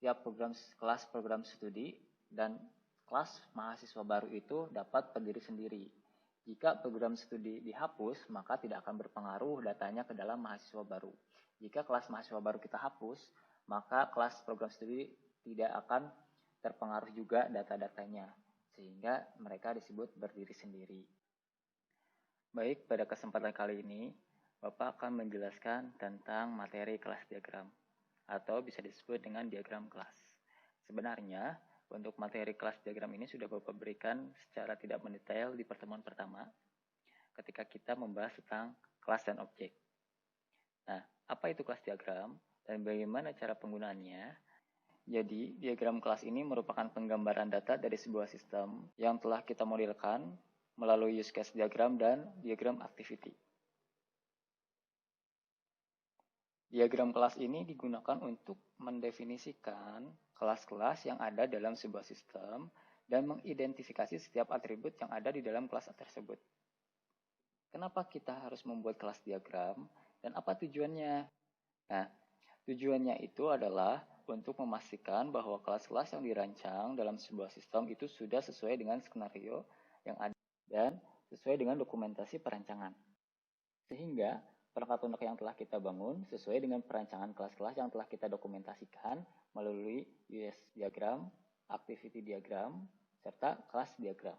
setiap kelas program studi dan kelas mahasiswa baru itu dapat berdiri sendiri. Jika program studi dihapus, maka tidak akan berpengaruh datanya ke dalam mahasiswa baru. Jika kelas mahasiswa baru kita hapus, maka kelas program studi tidak akan terpengaruh juga data-datanya, sehingga mereka disebut berdiri sendiri. Baik, pada kesempatan kali ini, Bapak akan menjelaskan tentang materi kelas diagram, atau bisa disebut dengan diagram kelas. Sebenarnya, untuk materi kelas diagram ini sudah Bapak berikan secara tidak mendetail di pertemuan pertama, ketika kita membahas tentang kelas dan objek. Nah, apa itu kelas diagram, dan bagaimana cara penggunaannya? Jadi, diagram kelas ini merupakan penggambaran data dari sebuah sistem yang telah kita modelkan melalui use case diagram dan diagram activity. Diagram kelas ini digunakan untuk mendefinisikan kelas-kelas yang ada dalam sebuah sistem dan mengidentifikasi setiap atribut yang ada di dalam kelas tersebut. Kenapa kita harus membuat kelas diagram dan apa tujuannya? Nah, tujuannya itu adalah untuk memastikan bahwa kelas-kelas yang dirancang dalam sebuah sistem itu sudah sesuai dengan skenario yang ada dan sesuai dengan dokumentasi perancangan. Sehingga perangkat lunak yang telah kita bangun sesuai dengan perancangan kelas-kelas yang telah kita dokumentasikan melalui US diagram, activity diagram, serta kelas diagram.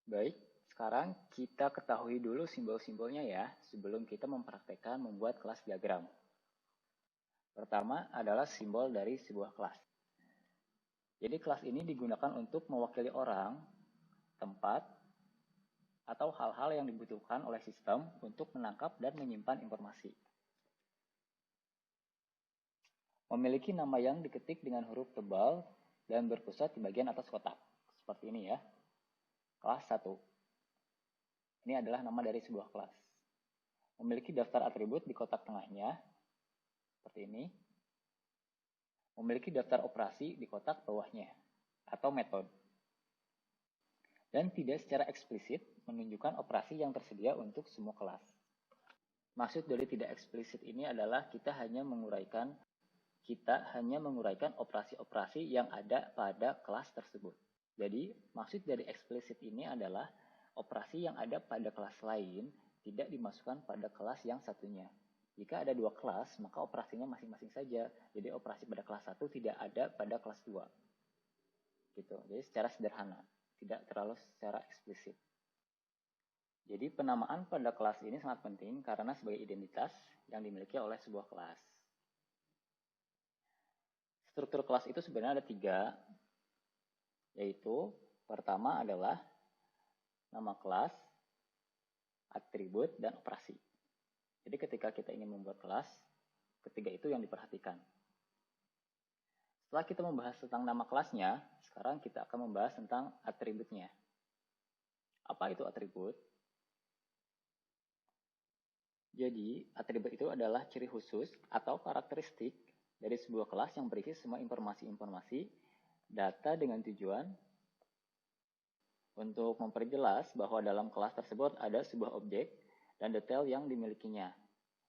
Baik, sekarang kita ketahui dulu simbol-simbolnya ya, sebelum kita mempraktekkan membuat kelas diagram. Pertama adalah simbol dari sebuah kelas. Jadi kelas ini digunakan untuk mewakili orang, tempat, atau hal-hal yang dibutuhkan oleh sistem untuk menangkap dan menyimpan informasi. Memiliki nama yang diketik dengan huruf tebal dan berpusat di bagian atas kotak. Seperti ini ya. Kelas 1. Ini adalah nama dari sebuah kelas. Memiliki daftar atribut di kotak tengahnya. Seperti ini. Memiliki daftar operasi di kotak bawahnya, atau metode. Dan tidak secara eksplisit menunjukkan operasi yang tersedia untuk semua kelas. Maksud dari tidak eksplisit ini adalah kita hanya menguraikan operasi-operasi yang ada pada kelas tersebut. Jadi, maksud dari eksplisit ini adalah operasi yang ada pada kelas lain tidak dimasukkan pada kelas yang satunya. Jika ada dua kelas, maka operasinya masing-masing saja. Jadi operasi pada kelas 1 tidak ada pada kelas 2. Gitu. Jadi secara sederhana, tidak terlalu secara eksplisit. Jadi penamaan pada kelas ini sangat penting karena sebagai identitas yang dimiliki oleh sebuah kelas. Struktur kelas itu sebenarnya ada 3, yaitu pertama adalah nama kelas, atribut, dan operasi. Jadi ketika kita ingin membuat kelas, ketiga itu yang diperhatikan. Setelah kita membahas tentang nama kelasnya, sekarang kita akan membahas tentang atributnya. Apa itu atribut? Jadi, atribut itu adalah ciri khusus atau karakteristik dari sebuah kelas yang berisi semua informasi-informasi, data dengan tujuan untuk memperjelas bahwa dalam kelas tersebut ada sebuah objek dan detail yang dimilikinya.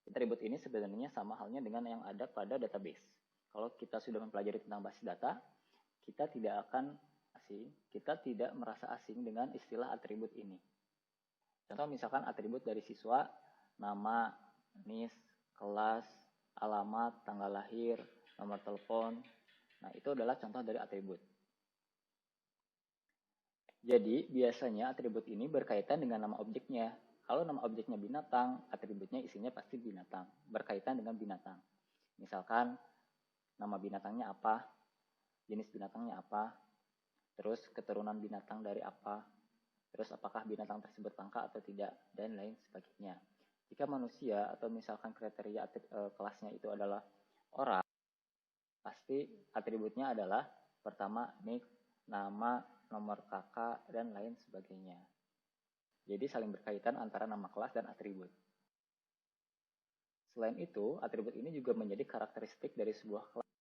Atribut ini sebenarnya sama halnya dengan yang ada pada database. Kalau kita sudah mempelajari tentang basis data, kita tidak merasa asing dengan istilah atribut ini. Contoh misalkan atribut dari siswa, nama, NIS, kelas, alamat, tanggal lahir, nomor telepon. Nah, itu adalah contoh dari atribut. Jadi, biasanya atribut ini berkaitan dengan nama objeknya. Kalau nama objeknya binatang, atributnya isinya pasti binatang, berkaitan dengan binatang. Misalkan, nama binatangnya apa, jenis binatangnya apa, terus keturunan binatang dari apa, terus apakah binatang tersebut langka atau tidak, dan lain sebagainya. Jika manusia atau misalkan kriteria kelasnya itu adalah orang, pasti atributnya adalah pertama nick, nama, nomor kakak, dan lain sebagainya. Jadi saling berkaitan antara nama kelas dan atribut. Selain itu, atribut ini juga menjadi karakteristik dari sebuah kelas.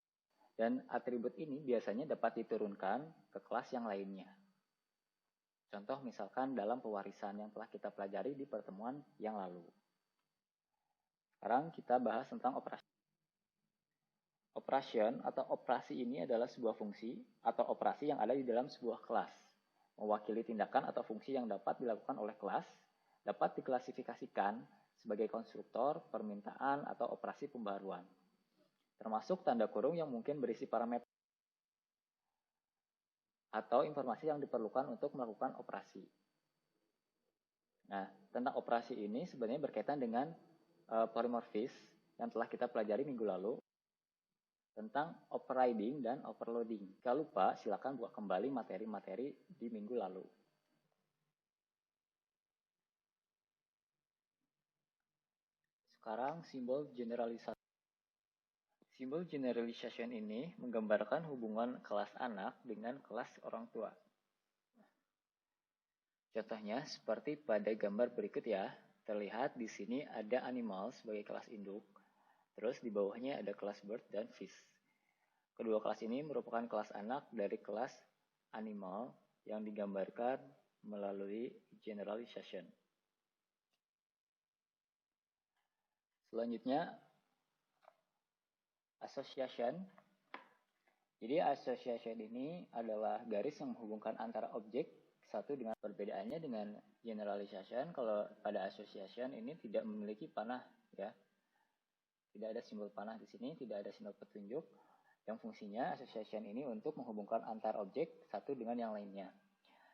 Dan atribut ini biasanya dapat diturunkan ke kelas yang lainnya. Contoh misalkan dalam pewarisan yang telah kita pelajari di pertemuan yang lalu. Sekarang kita bahas tentang operasi. Operation atau operasi ini adalah sebuah fungsi atau operasi yang ada di dalam sebuah kelas. Mewakili tindakan atau fungsi yang dapat dilakukan oleh kelas, dapat diklasifikasikan sebagai konstruktor, permintaan, atau operasi pembaruan. Termasuk tanda kurung yang mungkin berisi parameter atau informasi yang diperlukan untuk melakukan operasi. Nah, tentang operasi ini sebenarnya berkaitan dengan polymorphism yang telah kita pelajari minggu lalu tentang overriding dan overloading. Jika lupa, silakan buka kembali materi-materi di minggu lalu. Sekarang simbol generalisasi. Simbol generalization ini menggambarkan hubungan kelas anak dengan kelas orang tua. Contohnya seperti pada gambar berikut ya. Terlihat di sini ada animal sebagai kelas induk. Terus di bawahnya ada kelas bird dan fish. Kedua kelas ini merupakan kelas anak dari kelas animal yang digambarkan melalui generalization. Selanjutnya, association. Jadi association ini adalah garis yang menghubungkan antara objek satu dengan perbedaannya dengan generalization. Kalau pada association ini tidak memiliki panah ya. Tidak ada simbol panah di sini, tidak ada simbol petunjuk. Yang fungsinya association ini untuk menghubungkan antar objek satu dengan yang lainnya.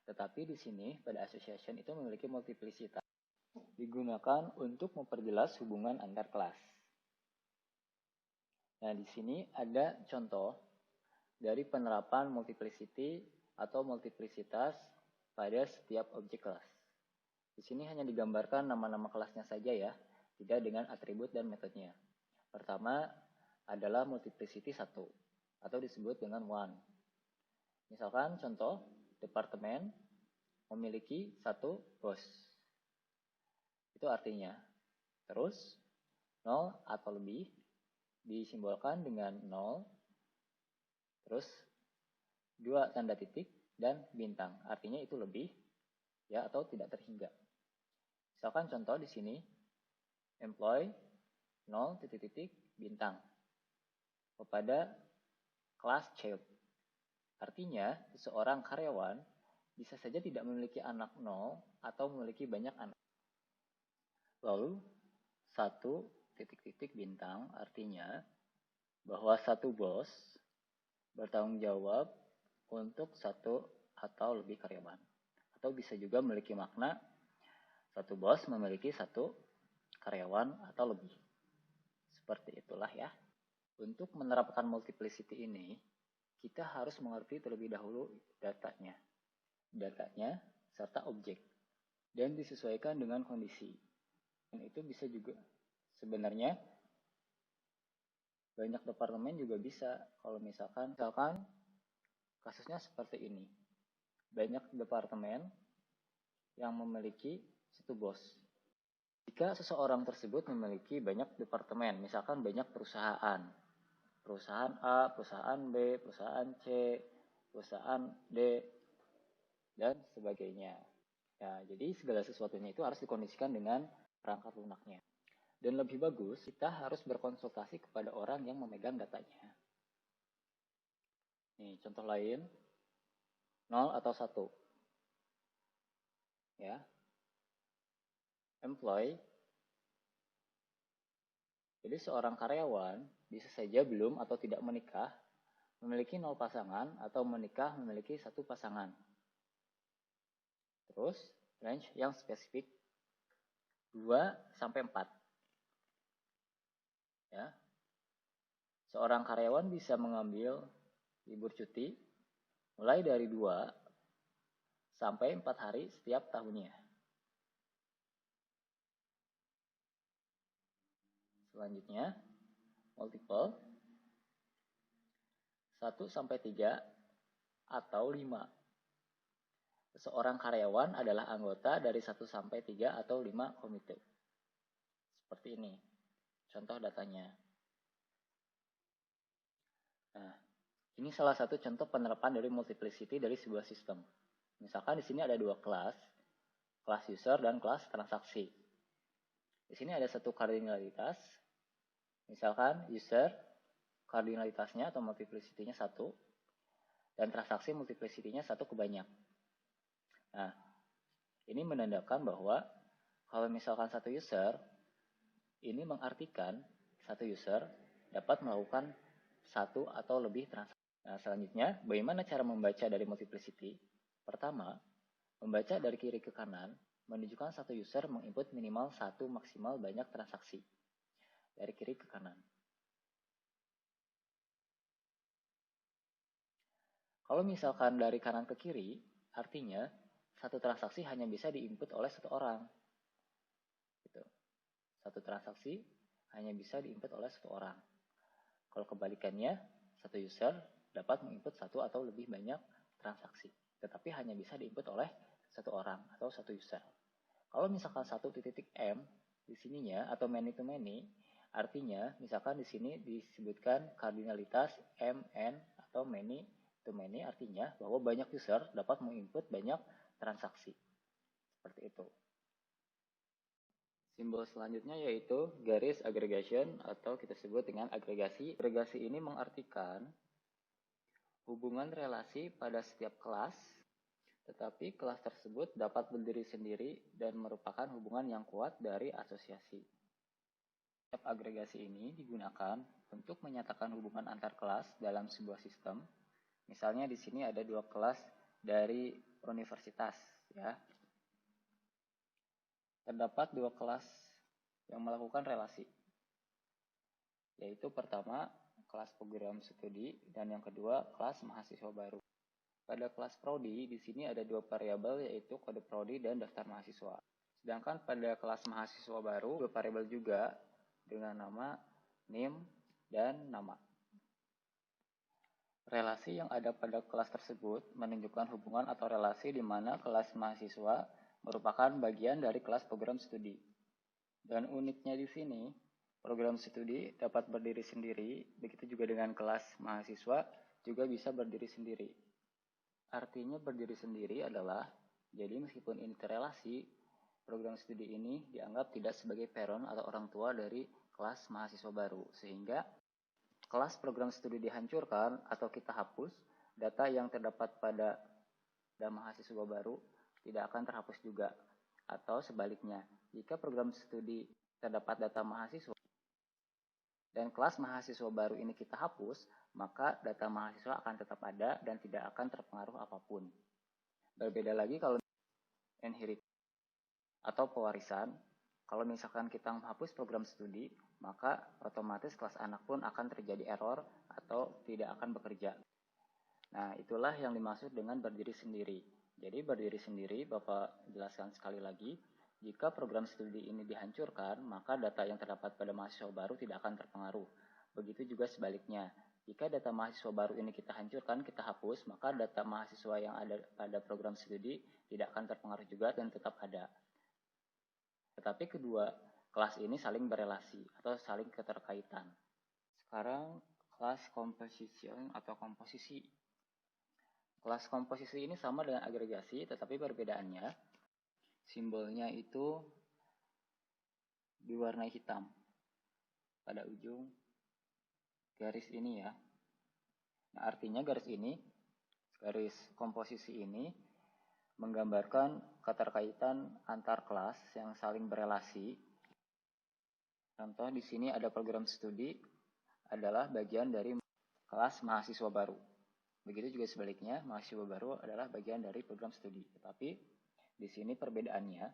Tetapi di sini pada association itu memiliki multiplicitas. Digunakan untuk memperjelas hubungan antar kelas. Nah, di sini ada contoh dari penerapan multiplicity atau multiplicitas pada setiap objek kelas. Di sini hanya digambarkan nama-nama kelasnya saja ya, tidak dengan atribut dan metodenya. Pertama adalah multiplicity 1 atau disebut dengan one. Misalkan contoh, departemen memiliki 1 bos. Itu artinya. Terus 0 atau lebih disimbolkan dengan 0, terus 2 tanda titik dan bintang. Artinya itu lebih ya atau tidak terhingga. Misalkan contoh di sini employee 0 titik bintang kepada kelas child. Artinya seseorang karyawan bisa saja tidak memiliki anak 0 atau memiliki banyak anak. Lalu 1 titik bintang artinya bahwa satu bos bertanggung jawab untuk 1 atau lebih karyawan. Atau bisa juga memiliki makna satu bos memiliki 1 karyawan atau lebih. Seperti itulah ya. Untuk menerapkan multiplicity ini, kita harus mengerti terlebih dahulu datanya. Datanya serta objek. Dan disesuaikan dengan kondisi. Dan itu bisa juga sebenarnya banyak departemen juga bisa. Kalau misalkan kasusnya seperti ini. Banyak departemen yang memiliki 1 bos. Jika seseorang tersebut memiliki banyak departemen, misalkan banyak perusahaan A, perusahaan B, perusahaan C, perusahaan D, dan sebagainya. Ya, jadi segala sesuatunya itu harus dikondisikan dengan perangkat lunaknya. Dan lebih bagus, kita harus berkonsultasi kepada orang yang memegang datanya. Nih, contoh lain, 0 atau 1. Ya. Employee. Jadi seorang karyawan bisa saja belum atau tidak menikah, memiliki 0 pasangan, atau menikah memiliki 1 pasangan. Terus, range yang spesifik 2 sampai 4. Ya. Seorang karyawan bisa mengambil libur cuti mulai dari 2 sampai 4 hari setiap tahunnya. Selanjutnya, multiple 1 sampai 3 atau 5. Seorang karyawan adalah anggota dari 1 sampai 3 atau 5 komite. Seperti ini. Contoh datanya. Nah, ini salah satu contoh penerapan dari multiplicity dari sebuah sistem. Misalkan di sini ada 2 kelas user dan kelas transaksi. Di sini ada 1 kardinalitas. Misalkan user kardinalitasnya atau multiplicity-nya 1, dan transaksi multiplicity-nya 1 ke banyak. Nah, ini menandakan bahwa kalau misalkan satu user, ini mengartikan satu user dapat melakukan satu atau lebih transaksi. Nah, selanjutnya, bagaimana cara membaca dari multiplicity? Pertama, membaca dari kiri ke kanan menunjukkan satu user menginput minimal satu maksimal banyak transaksi. Dari kiri ke kanan. Kalau misalkan dari kanan ke kiri, artinya satu transaksi hanya bisa diinput oleh satu orang. Gitu. Satu transaksi hanya bisa diinput oleh satu orang. Kalau kebalikannya, satu user dapat menginput satu atau lebih banyak transaksi, tetapi hanya bisa diinput oleh satu orang atau satu user. Kalau misalkan 1.m di sininya atau many to many, artinya misalkan di sini disebutkan kardinalitas mn atau many to many, artinya bahwa banyak user dapat menginput banyak transaksi. Seperti itu. Simbol selanjutnya yaitu garis aggregation atau kita sebut dengan agregasi. Agregasi ini mengartikan hubungan relasi pada setiap kelas, tetapi kelas tersebut dapat berdiri sendiri dan merupakan hubungan yang kuat dari asosiasi. Setiap agregasi ini digunakan untuk menyatakan hubungan antar kelas dalam sebuah sistem. Misalnya di sini ada dua kelas dari universitas, ya. Terdapat dua kelas yang melakukan relasi, yaitu pertama kelas program studi dan yang kedua kelas mahasiswa baru. Pada kelas prodi di sini ada dua variabel, yaitu kode prodi dan daftar mahasiswa. Sedangkan pada kelas mahasiswa baru dua variabel juga dengan nama NIM dan nama. Relasi yang ada pada kelas tersebut menunjukkan hubungan atau relasi di mana kelas mahasiswa merupakan bagian dari kelas program studi. Dan uniknya di sini, program studi dapat berdiri sendiri, begitu juga dengan kelas mahasiswa juga bisa berdiri sendiri. Artinya berdiri sendiri adalah, jadi meskipun ini terrelasi, program studi ini dianggap tidak sebagai parent atau orang tua dari kelas mahasiswa baru, sehingga kelas program studi dihancurkan atau kita hapus, data yang terdapat pada mahasiswa baru tidak akan terhapus juga. Atau sebaliknya, jika program studi terdapat data mahasiswa dan kelas mahasiswa baru ini kita hapus, maka data mahasiswa akan tetap ada dan tidak akan terpengaruh apapun. Berbeda lagi kalau inherit atau pewarisan, kalau misalkan kita menghapus program studi, maka otomatis kelas anak pun akan terjadi error atau tidak akan bekerja. Nah, itulah yang dimaksud dengan berdiri sendiri. Jadi berdiri sendiri, Bapak jelaskan sekali lagi, jika program studi ini dihancurkan, maka data yang terdapat pada mahasiswa baru tidak akan terpengaruh. Begitu juga sebaliknya, jika data mahasiswa baru ini kita hancurkan, kita hapus, maka data mahasiswa yang ada pada program studi tidak akan terpengaruh juga dan tetap ada. Tetapi kedua kelas ini saling berelasi atau saling keterkaitan. Sekarang kelas composition atau komposisi. Kelas komposisi ini sama dengan agregasi, tetapi perbedaannya simbolnya itu diwarnai hitam pada ujung garis ini, ya. Nah, artinya garis komposisi ini menggambarkan keterkaitan antar kelas yang saling berelasi. Contoh di sini ada program studi adalah bagian dari kelas mahasiswa baru. Begitu juga sebaliknya, mahasiswa baru adalah bagian dari program studi. Tetapi di sini perbedaannya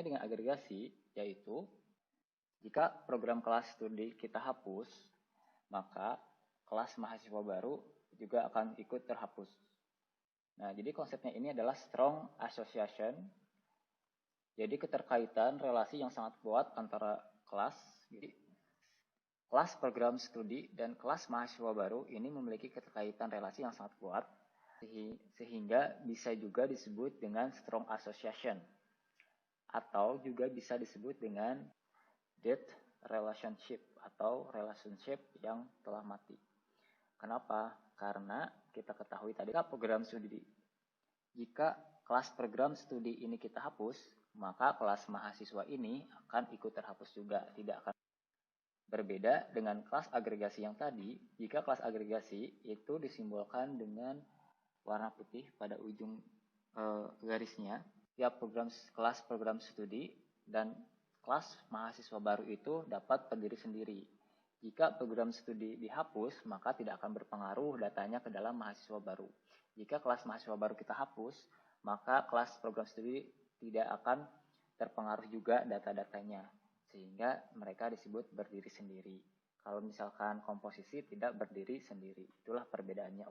dengan agregasi, yaitu jika program kelas studi kita hapus, maka kelas mahasiswa baru juga akan ikut terhapus. Nah, jadi konsepnya ini adalah strong association. Jadi keterkaitan relasi yang sangat kuat antara kelas. Jadi kelas program studi dan kelas mahasiswa baru ini memiliki keterkaitan relasi yang sangat kuat, sehingga bisa juga disebut dengan strong association. Atau juga bisa disebut dengan dead relationship atau relationship yang telah mati. Kenapa? Karena kita ketahui tadi program studi. Jika kelas program studi ini kita hapus, maka kelas mahasiswa ini akan ikut terhapus juga, tidak akan. Berbeda dengan kelas agregasi yang tadi, jika kelas agregasi itu disimbolkan dengan warna putih pada ujung garisnya, tiap kelas program studi dan kelas mahasiswa baru itu dapat berdiri sendiri. Jika program studi dihapus, maka tidak akan berpengaruh datanya ke dalam mahasiswa baru. Jika kelas mahasiswa baru kita hapus, maka kelas program studi tidak akan terpengaruh juga data-datanya, sehingga mereka disebut berdiri sendiri. Kalau misalkan komposisi tidak berdiri sendiri, itulah perbedaannya.